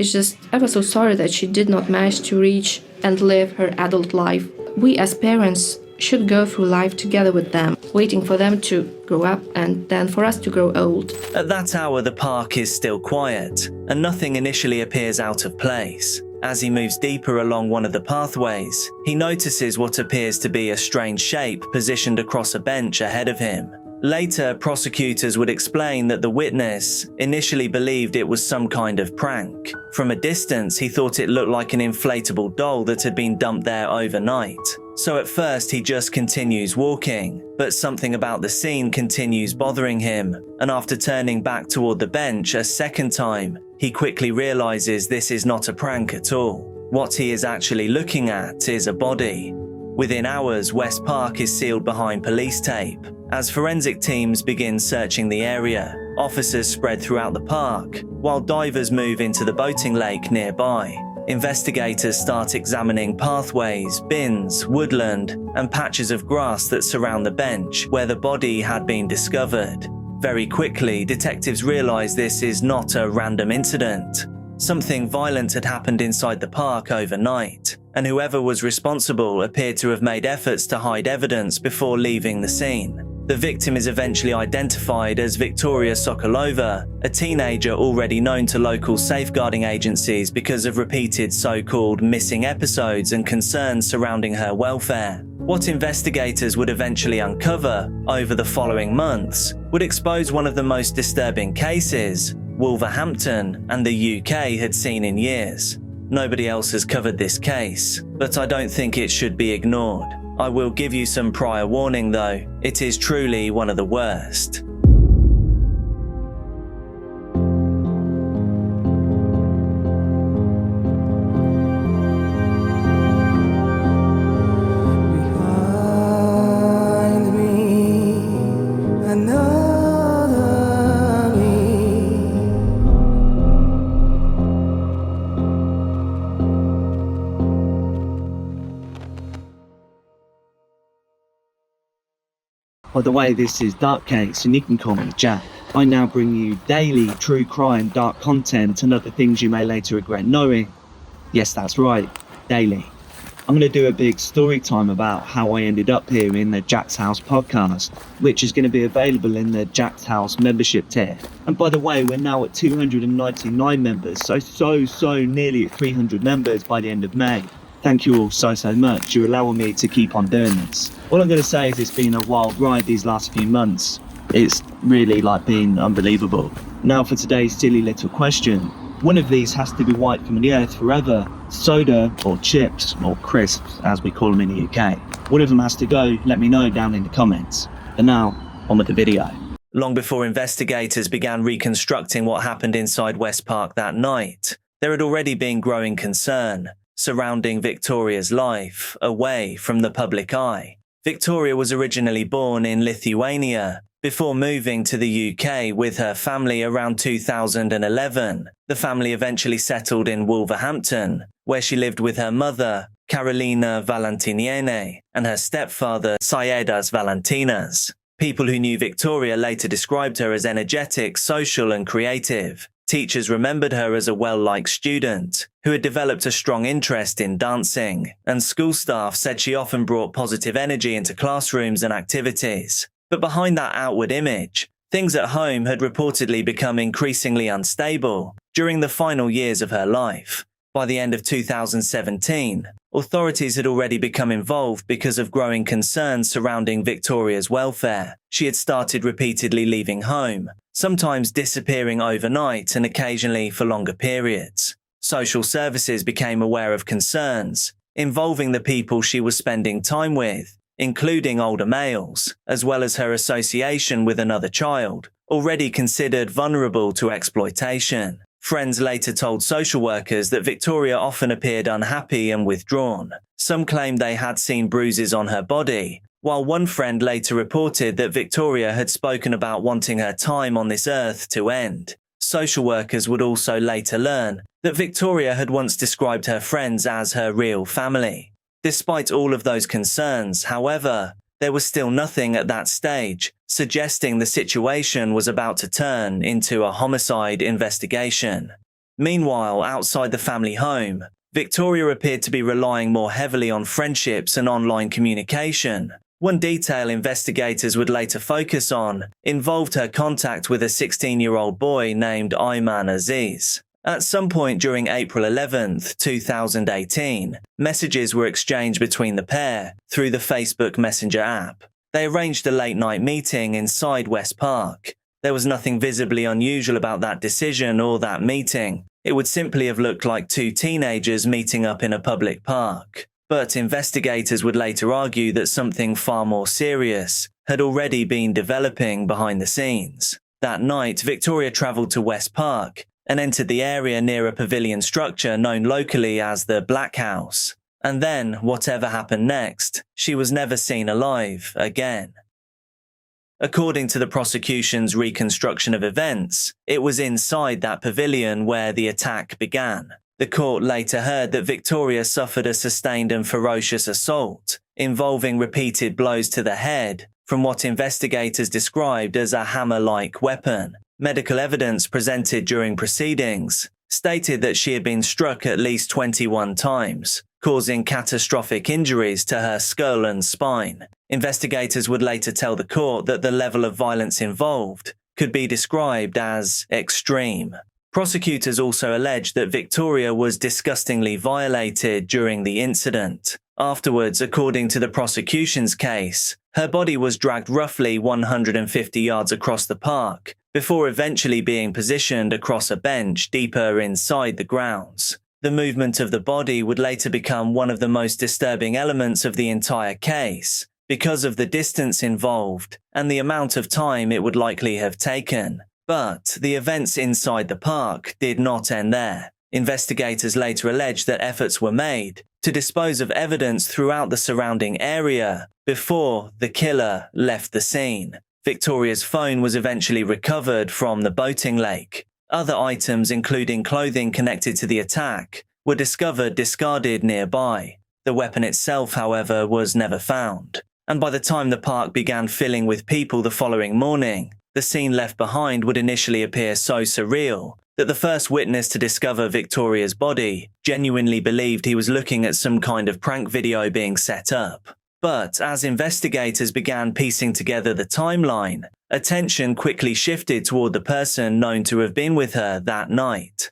is just ever so sorry that she did not manage to reach and live her adult life. We as parents should go through life together with them, waiting for them to grow up and then for us to grow old. At that hour, the park is still quiet, and nothing initially appears out of place. As he moves deeper along one of the pathways, he notices what appears to be a strange shape positioned across a bench ahead of him. Later, prosecutors would explain that the witness initially believed it was some kind of prank. From a distance, he thought it looked like an inflatable doll that had been dumped there overnight. So at first, he just continues walking, but something about the scene continues bothering him, and after turning back toward the bench a second time, he quickly realizes this is not a prank at all. What he is actually looking at is a body. Within hours, West Park is sealed behind police tape. As forensic teams begin searching the area, officers spread throughout the park, while divers move into the boating lake nearby. Investigators start examining pathways, bins, woodland, and patches of grass that surround the bench where the body had been discovered. Very quickly, detectives realize this is not a random incident. Something violent had happened inside the park overnight, and whoever was responsible appeared to have made efforts to hide evidence before leaving the scene. The victim is eventually identified as Victoria Sokolova, a teenager already known to local safeguarding agencies because of repeated so-called missing episodes and concerns surrounding her welfare. What investigators would eventually uncover over the following months would expose one of the most disturbing cases Wolverhampton and the UK had seen in years. Nobody else has covered this case, but I don't think it should be ignored. I will give you some prior warning though, it is truly one of the worst. By the way, this is Dark Case, and you can call me Jack. I now bring you daily true crime, dark content, and other things you may later regret knowing. Yes, that's right, daily. I'm going to do a big story time about how I ended up here in the Jack's House podcast, which is going to be available in the Jack's House membership tier. And by the way, we're now at 299 members, so nearly at 300 members by the end of May. Thank you all so much. You're allowing me to keep on doing this. All I'm going to say is it's been a wild ride these last few months. It's really been unbelievable. Now for today's silly little question. One of these has to be wiped from the earth forever. Soda or chips or crisps as we call them in the UK. One of them has to go. Let me know down in the comments. And now on with the video. Long before investigators began reconstructing what happened inside West Park that night, there had already been growing concern surrounding Victoria's life away from the public eye. Victoria was originally born in Lithuania before moving to the UK with her family around 2011. The family eventually settled in Wolverhampton, where she lived with her mother, Karolina Valentiniene, and her stepfather, Siedas Valentinas. People who knew Victoria later described her as energetic, social, and creative. Teachers remembered her as a well-liked student who had developed a strong interest in dancing, and school staff said she often brought positive energy into classrooms and activities. But behind that outward image, things at home had reportedly become increasingly unstable during the final years of her life. By the end of 2017, authorities had already become involved because of growing concerns surrounding Victoria's welfare. She had started repeatedly leaving home, sometimes disappearing overnight and occasionally for longer periods. Social services became aware of concerns involving the people she was spending time with, including older males, as well as her association with another child, already considered vulnerable to exploitation. Friends later told social workers that Victoria often appeared unhappy and withdrawn. Some claimed they had seen bruises on her body, while one friend later reported that Victoria had spoken about wanting her time on this earth to end. Social workers would also later learn that Victoria had once described her friends as her real family. Despite all of those concerns, however, there was still nothing at that stage suggesting the situation was about to turn into a homicide investigation. Meanwhile, outside the family home, Victoria appeared to be relying more heavily on friendships and online communication. One detail investigators would later focus on involved her contact with a 16-year-old boy named Ayman Aziz. At some point during April 11, 2018, messages were exchanged between the pair through the Facebook Messenger app. They arranged a late-night meeting inside West Park. There was nothing visibly unusual about that decision or that meeting. It would simply have looked like two teenagers meeting up in a public park. But investigators would later argue that something far more serious had already been developing behind the scenes. That night, Victoria travelled to West Park and entered the area near a pavilion structure known locally as the Black House. And then, whatever happened next, she was never seen alive again. According to the prosecution's reconstruction of events, it was inside that pavilion where the attack began. The court later heard that Victoria suffered a sustained and ferocious assault, involving repeated blows to the head from what investigators described as a hammer-like weapon. Medical evidence presented during proceedings stated that she had been struck at least 21 times, causing catastrophic injuries to her skull and spine. Investigators would later tell the court that the level of violence involved could be described as extreme. Prosecutors also alleged that Victoria was disgustingly violated during the incident. Afterwards, according to the prosecution's case, her body was dragged roughly 150 yards across the park before eventually being positioned across a bench deeper inside the grounds. The movement of the body would later become one of the most disturbing elements of the entire case because of the distance involved and the amount of time it would likely have taken. But the events inside the park did not end there. Investigators later alleged that efforts were made to dispose of evidence throughout the surrounding area before the killer left the scene. Victoria's phone was eventually recovered from the boating lake. Other items, including clothing connected to the attack, were discovered discarded nearby. The weapon itself, however, was never found. And by the time the park began filling with people the following morning, the scene left behind would initially appear so surreal that the first witness to discover Victoria's body genuinely believed he was looking at some kind of prank video being set up. But as investigators began piecing together the timeline, attention quickly shifted toward the person known to have been with her that night.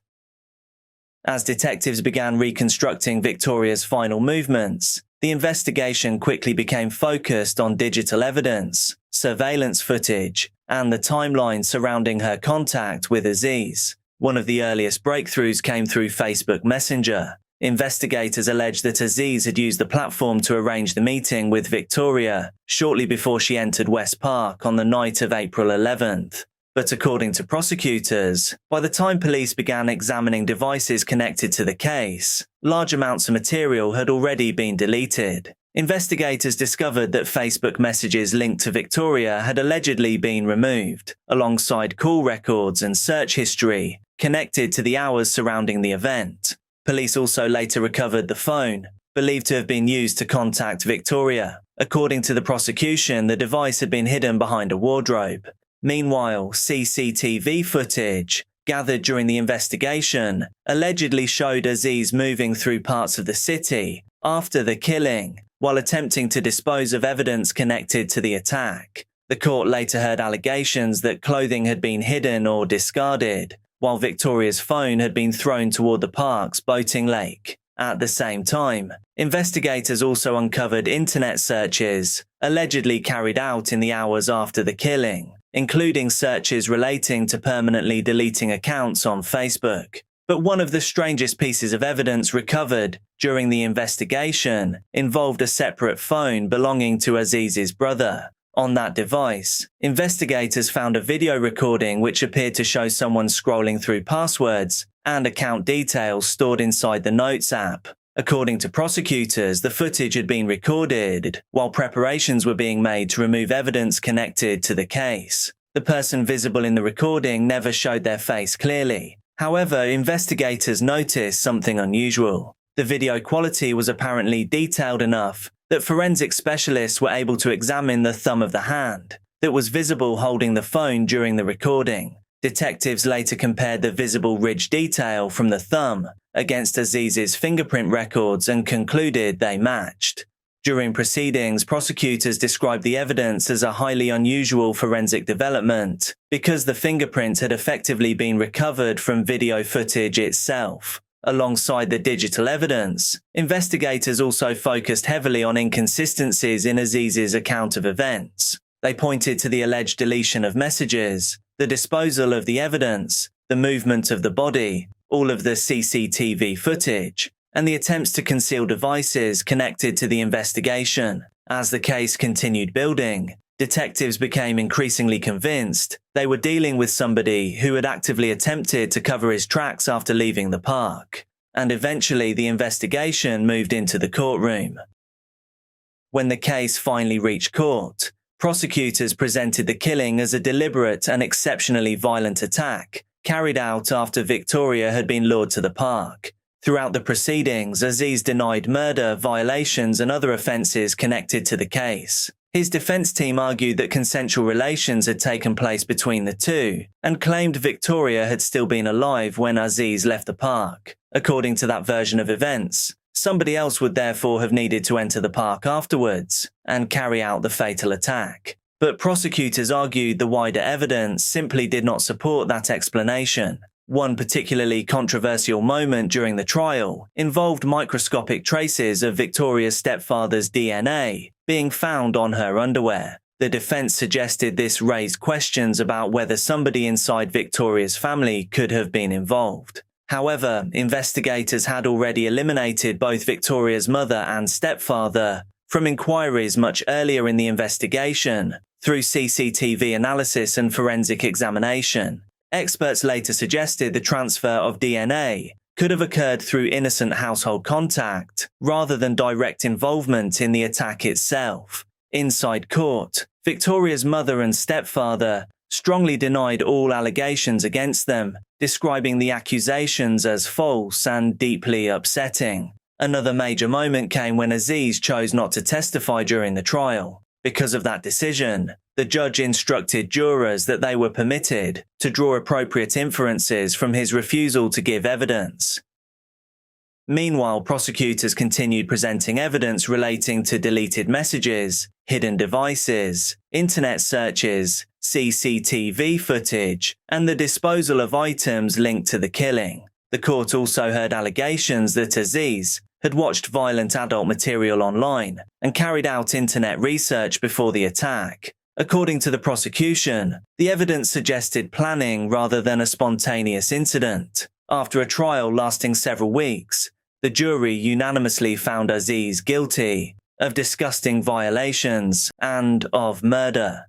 As detectives began reconstructing Victoria's final movements, the investigation quickly became focused on digital evidence, surveillance footage, and the timeline surrounding her contact with Aziz. One of the earliest breakthroughs came through Facebook Messenger. Investigators alleged that Aziz had used the platform to arrange the meeting with Victoria shortly before she entered West Park on the night of April 11th. But according to prosecutors, by the time police began examining devices connected to the case, large amounts of material had already been deleted. Investigators discovered that Facebook messages linked to Victoria had allegedly been removed, alongside call records and search history connected to the hours surrounding the event. Police also later recovered the phone, believed to have been used to contact Victoria. According to the prosecution, the device had been hidden behind a wardrobe. Meanwhile, CCTV footage gathered during the investigation allegedly showed Aziz moving through parts of the city after the killing, while attempting to dispose of evidence connected to the attack. The court later heard allegations that clothing had been hidden or discarded, while Victoria's phone had been thrown toward the park's boating lake. At the same time, investigators also uncovered internet searches allegedly carried out in the hours after the killing, including searches relating to permanently deleting accounts on Facebook. But one of the strangest pieces of evidence recovered during the investigation involved a separate phone belonging to Aziz's brother. On that device, investigators found a video recording which appeared to show someone scrolling through passwords and account details stored inside the Notes app. According to prosecutors, the footage had been recorded while preparations were being made to remove evidence connected to the case. The person visible in the recording never showed their face clearly. However, investigators noticed something unusual. The video quality was apparently detailed enough that forensic specialists were able to examine the thumb of the hand that was visible holding the phone during the recording. Detectives later compared the visible ridge detail from the thumb against Aziz's fingerprint records and concluded they matched. During proceedings, prosecutors described the evidence as a highly unusual forensic development because the fingerprint had effectively been recovered from video footage itself. Alongside the digital evidence, investigators also focused heavily on inconsistencies in Aziz's account of events. They pointed to the alleged deletion of messages, the disposal of the evidence, the movement of the body, all of the CCTV footage, and the attempts to conceal devices connected to the investigation. As the case continued building, detectives became increasingly convinced they were dealing with somebody who had actively attempted to cover his tracks after leaving the park, and eventually the investigation moved into the courtroom. When the case finally reached court, prosecutors presented the killing as a deliberate and exceptionally violent attack carried out after Victoria had been lured to the park. Throughout the proceedings, Aziz denied murder, violations, and other offences connected to the case. His defence team argued that consensual relations had taken place between the two and claimed Victoria had still been alive when Aziz left the park. According to that version of events, somebody else would therefore have needed to enter the park afterwards and carry out the fatal attack. But prosecutors argued the wider evidence simply did not support that explanation. One particularly controversial moment during the trial involved microscopic traces of Victoria's stepfather's DNA being found on her underwear. The defense suggested this raised questions about whether somebody inside Victoria's family could have been involved. However, investigators had already eliminated both Victoria's mother and stepfather from inquiries much earlier in the investigation through CCTV analysis and forensic examination. Experts later suggested the transfer of DNA could have occurred through innocent household contact rather than direct involvement in the attack itself. Inside court, Victoria's mother and stepfather strongly denied all allegations against them, describing the accusations as false and deeply upsetting. Another major moment came when Aziz chose not to testify during the trial. Because of that decision, the judge instructed jurors that they were permitted to draw appropriate inferences from his refusal to give evidence. Meanwhile, prosecutors continued presenting evidence relating to deleted messages, hidden devices, internet searches, CCTV footage, and the disposal of items linked to the killing. The court also heard allegations that Aziz had watched violent adult material online and carried out internet research before the attack. According to the prosecution, the evidence suggested planning rather than a spontaneous incident. After a trial lasting several weeks, the jury unanimously found Aziz guilty of disgusting violations and of murder.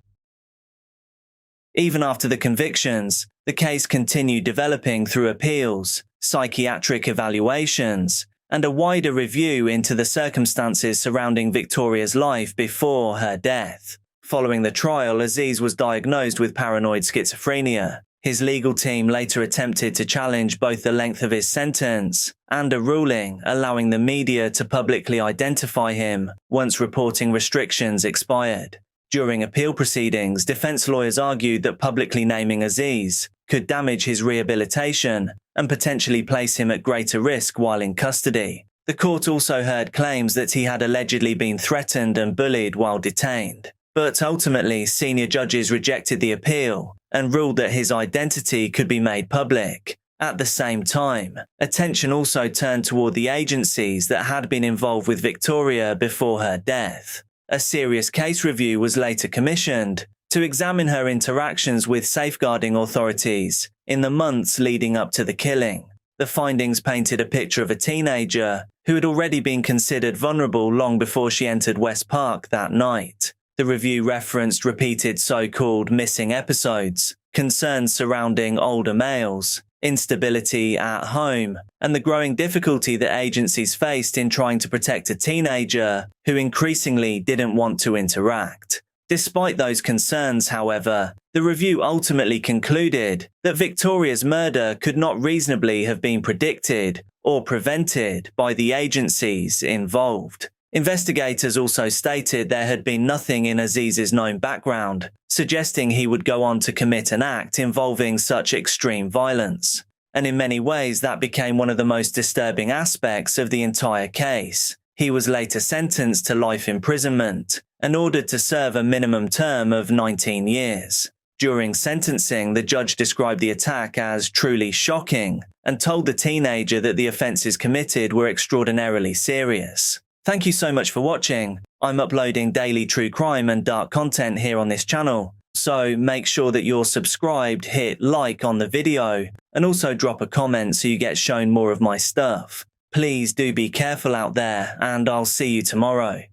Even after the convictions, the case continued developing through appeals, psychiatric evaluations, and a wider review into the circumstances surrounding Victoria's life before her death. Following the trial, Aziz was diagnosed with paranoid schizophrenia. His legal team later attempted to challenge both the length of his sentence and a ruling allowing the media to publicly identify him once reporting restrictions expired. During appeal proceedings, defense lawyers argued that publicly naming Aziz could damage his rehabilitation and potentially place him at greater risk while in custody. The court also heard claims that he had allegedly been threatened and bullied while detained. But ultimately, senior judges rejected the appeal and ruled that his identity could be made public. At the same time, attention also turned toward the agencies that had been involved with Victoria before her death. A serious case review was later commissioned to examine her interactions with safeguarding authorities in the months leading up to the killing. The findings painted a picture of a teenager who had already been considered vulnerable long before she entered West Park that night. The review referenced repeated so-called missing episodes, concerns surrounding older males, instability at home, and the growing difficulty that agencies faced in trying to protect a teenager who increasingly didn't want to interact. Despite those concerns, however, the review ultimately concluded that Victoria's murder could not reasonably have been predicted or prevented by the agencies involved. Investigators also stated there had been nothing in Aziz's known background, suggesting he would go on to commit an act involving such extreme violence. And in many ways that became one of the most disturbing aspects of the entire case. He was later sentenced to life imprisonment and ordered to serve a minimum term of 19 years. During sentencing, the judge described the attack as truly shocking and told the teenager that the offences committed were extraordinarily serious. Thank you so much for watching. I'm uploading daily true crime and dark content here on this channel, so make sure that you're subscribed, hit like on the video, and also drop a comment so you get shown more of my stuff. Please do be careful out there, and I'll see you tomorrow.